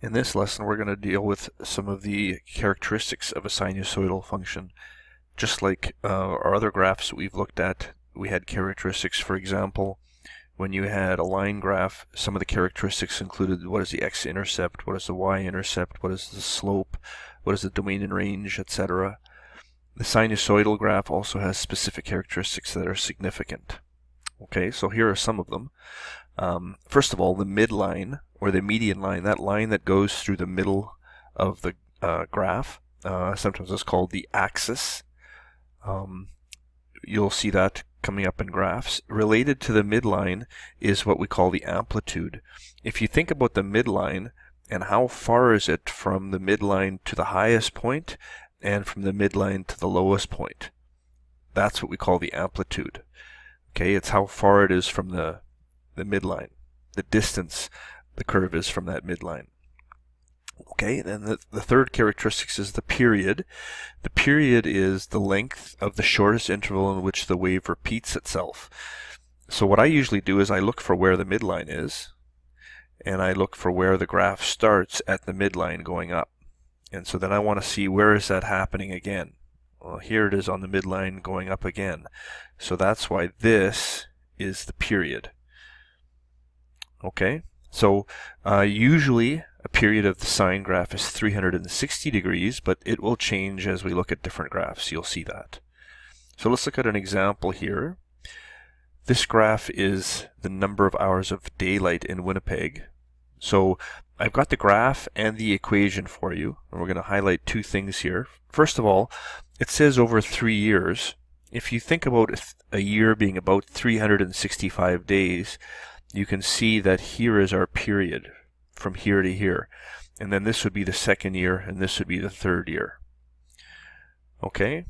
In this lesson, we're going to deal with some of the characteristics of a sinusoidal function. Just like our other graphs we've looked at, we had characteristics. For example, when you had a line graph, some of the characteristics included what is the x-intercept, what is the y-intercept, what is the slope, what is the domain and range, etc. The sinusoidal graph also has specific characteristics that are significant. Okay, so here are some of them. First of all, the midline, or the median line, that line that goes through the middle of the graph, sometimes it's called the axis. You'll see that coming up in graphs. Related to the midline is what we call the amplitude. If you think about the midline, and how far is it from the midline to the highest point, and from the midline to the lowest point, that's what we call the amplitude. Okay, it's how far it is from the midline, the distance the curve is from that midline. Okay, and then the third characteristic is the period. The period is the length of the shortest interval in which the wave repeats itself. So what I usually do is I look for where the midline is, and I look for where the graph starts at the midline going up. And so then I want to see where is that happening again. Well, here it is on the midline going up again. So that's why this is the period. Okay, so usually a period of the sine graph is 360 degrees, but it will change as we look at different graphs. You'll see that. So let's look at an example here. This graph is the number of hours of daylight in Winnipeg. So I've got the graph and the equation for you, and we're going to highlight two things here. First of all, it says over 3 years. If you think about a year being about 365 days, you can see that here is our period from here to here. And then this would be the second year, and this would be the third year. Okay?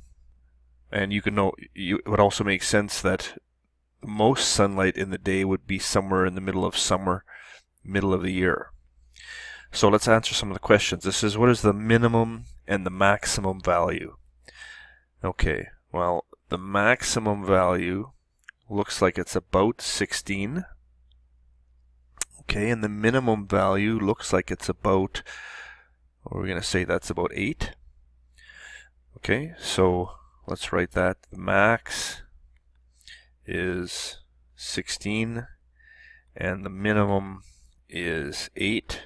And you can know, it would also make sense that most sunlight in the day would be somewhere in the middle of summer, middle of the year. So let's answer some of the questions. This is, what is the minimum and the maximum value? Okay, well, the maximum value looks like it's about 16. Okay, and the minimum value looks like it's about, we're going to say that's about 8. Okay, so let's write that. The max is 16, and the minimum is 8.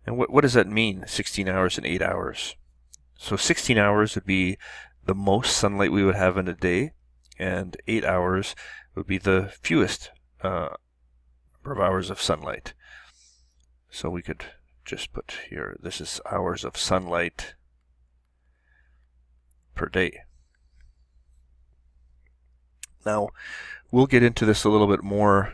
And what does that mean, 16 hours and 8 hours? So 16 hours would be the most sunlight we would have in a day, and 8 hours would be the fewest number of hours of sunlight. So we could just put here, this is hours of sunlight per day. Now, we'll get into this a little bit more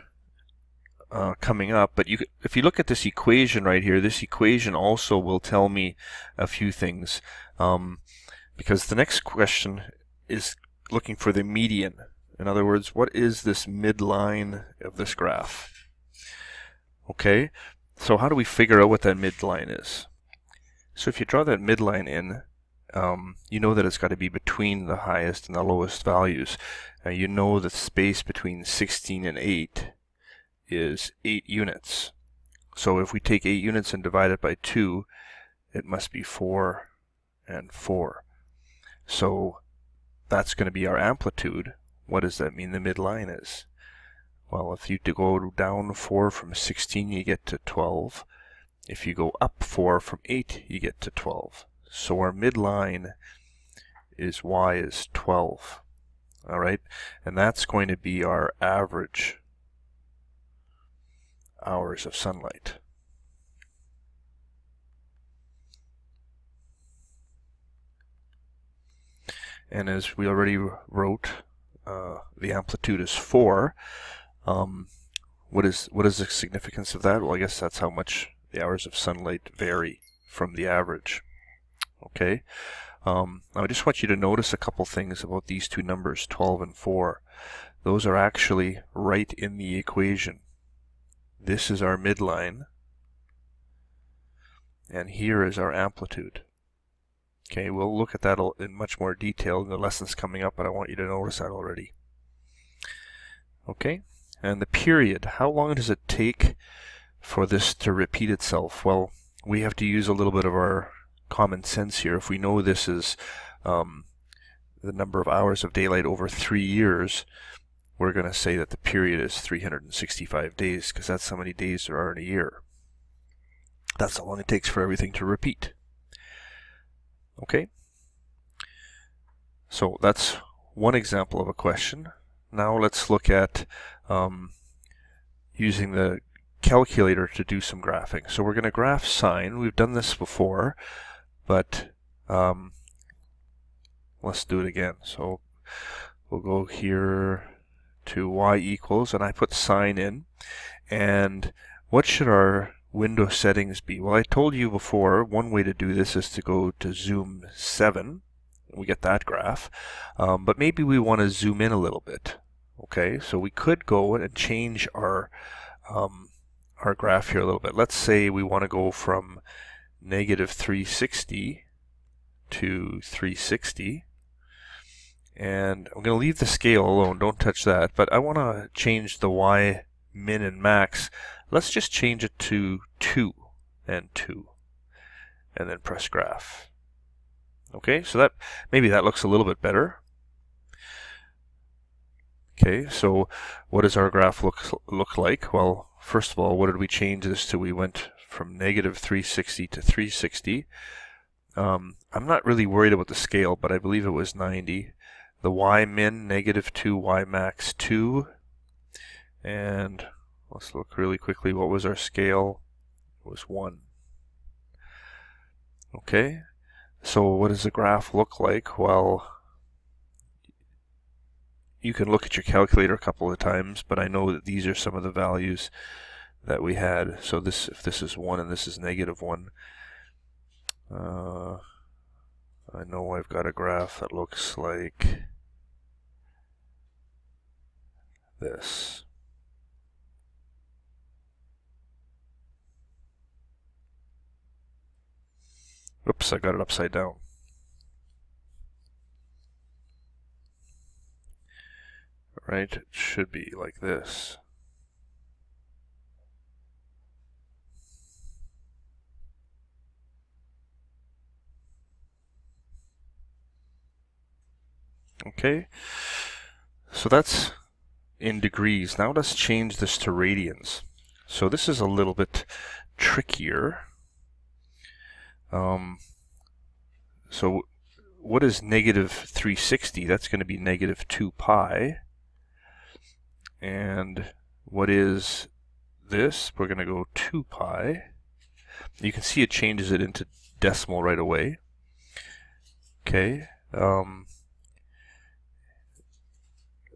coming up, but if you look at this equation right here, this equation also will tell me a few things, because the next question is looking for the median. In other words, what is this midline of this graph? Okay, so how do we figure out what that midline is? So if you draw that midline in, you know that it's got to be between the highest and the lowest values. You know the space between 16 and 8 is 8 units. So if we take 8 units and divide it by 2, it must be 4 and 4. So that's going to be our amplitude. What does that mean the midline is? Well, if you go down 4 from 16, you get to 12. If you go up 4 from 8, you get to 12. So our midline is y is 12. All right, and that's going to be our average hours of sunlight. And as we already wrote, the amplitude is 4. What is the significance of that? Well, I guess that's how much the hours of sunlight vary from the average. Okay. I just want you to notice a couple things about these two numbers, 12 and 4. Those are actually right in the equation. This is our midline, and here is our amplitude. Okay, we'll look at that in much more detail in the lessons coming up, but I want you to notice that already. Okay, and the period, how long does it take for this to repeat itself? Well, we have to use a little bit of our common sense here. If we know this is the number of hours of daylight over 3 years, we're going to say that the period is 365 days, because that's how many days there are in a year. That's how long it takes for everything to repeat. Okay? So that's one example of a question. Now let's look at using the calculator to do some graphing. So we're going to graph sine. We've done this before, but let's do it again. So we'll go here to y equals, and I put sine in. And what should our window settings be? Well, I told you before, one way to do this is to go to zoom 7. We get that graph. But maybe we want to zoom in a little bit. Okay, so we could go and change our graph here a little bit. Let's say we want to go from negative 360 to 360. And I'm going to leave the scale alone, don't touch that, but I want to change the y min and max. Let's just change it to 2 and 2, and then press graph. Okay, so that maybe that looks a little bit better. Okay, so what does our graph look like? Well, first of all, what did we change this to? We went from negative 360 to 360. I'm not really worried about the scale, but I believe it was 90. The y min, negative 2, y max 2. And let's look really quickly. What was our scale? It was 1. Okay, so what does the graph look like? Well, you can look at your calculator a couple of times, but I know that these are some of the values that we had. So this, if this is 1 and this is negative 1, I know I've got a graph that looks like this. Oops, I got it upside down. Right, it should be like this. Okay, so that's in degrees. Now let's change this to radians. So this is a little bit trickier. So what is negative 360? That's going to be negative 2 pi. And what is this? We're going to go 2 pi. You can see it changes it into decimal right away. Okay.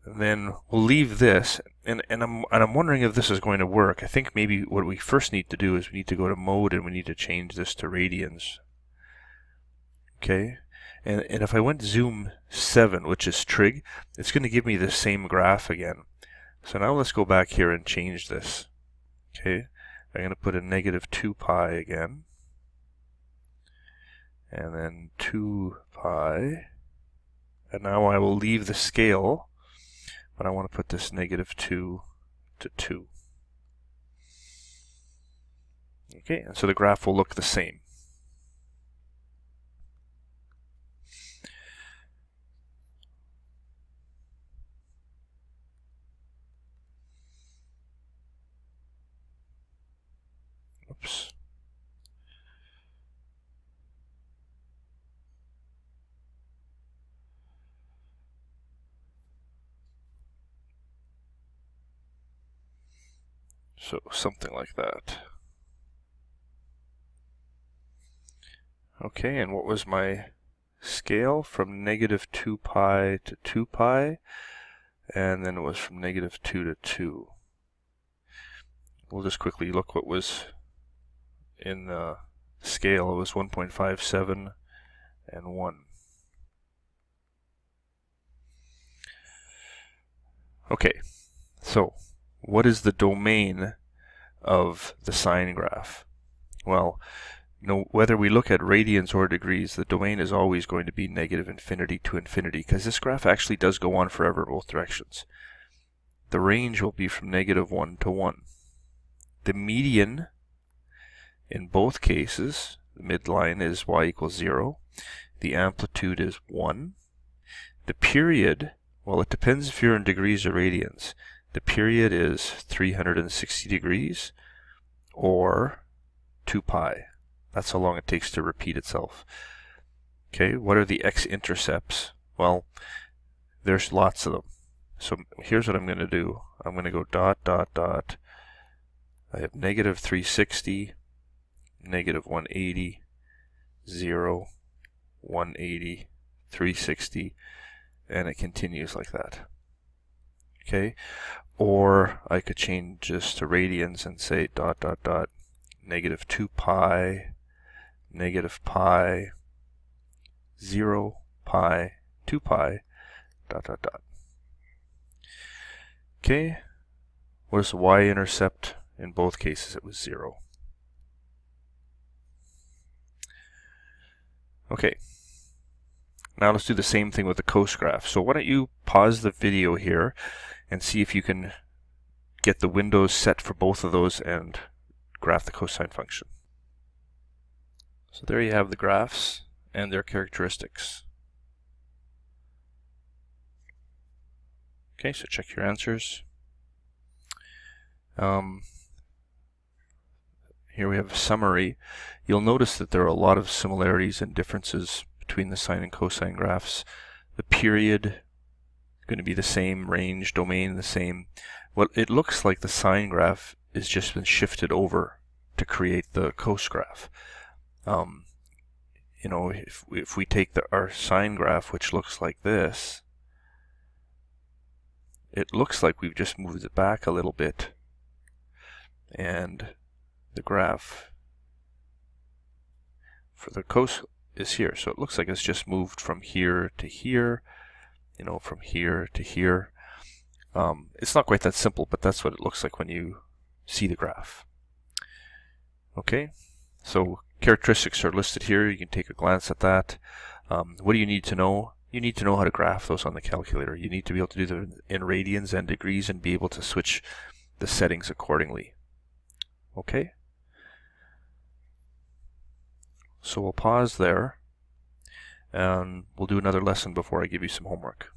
Then we'll leave this, and I'm wondering if this is going to work. I think maybe what we first need to do is we need to go to mode and we need to change this to radians. Okay, and if I went zoom 7, which is trig, it's going to give me the same graph again. So now let's go back here and change this. Okay, I'm going to put in negative 2 pi again, and then 2 pi, and now I will leave the scale. But I want to put this negative 2 to 2. Okay, and so the graph will look the same. Oops. So something like that. Okay, and what was my scale? From negative 2 pi to 2 pi, and then it was from negative 2 to 2. We'll just quickly look what was in the scale. It was 1.57 and 1. Okay, so what is the domain of the sine graph? Well, whether we look at radians or degrees, the domain is always going to be negative infinity to infinity, because this graph actually does go on forever in both directions. The range will be from negative 1 to 1. The median In both cases, the midline is y equals 0. The amplitude is 1. The period, well, it depends if you're in degrees or radians. The period is 360 degrees or 2 pi. That's how long it takes to repeat itself. Okay, what are the x-intercepts? Well, there's lots of them. So here's what I'm going to do. I'm going to go dot, dot, dot. I have negative 360, negative 180, 0, 180, 360, and it continues like that. Okay, or I could change this to radians and say dot, dot, dot, negative 2 pi, negative pi, 0, pi, 2 pi, dot, dot, dot. Okay, what is the y-intercept? In both cases it was 0. Okay, now let's do the same thing with the cos graph. So why don't you pause the video here and see if you can get the windows set for both of those and graph the cosine function. So there you have the graphs and their characteristics. Okay, so check your answers. Here we have a summary. You'll notice that there are a lot of similarities and differences between the sine and cosine graphs. The period is going to be the same, range, domain the same. Well, it looks like the sine graph has just been shifted over to create the cos graph. You know, if we take our sine graph, which looks like this, it looks like we've just moved it back a little bit, and the graph for the cos is here. So it looks like it's just moved from here to here, you know, from here to here. It's not quite that simple, but that's what it looks like when you see the graph. Okay, so characteristics are listed here. You can take a glance at that. What do you need to know? You need to know how to graph those on the calculator. You need to be able to do them in radians and degrees and be able to switch the settings accordingly. Okay? So we'll pause there, and we'll do another lesson before I give you some homework.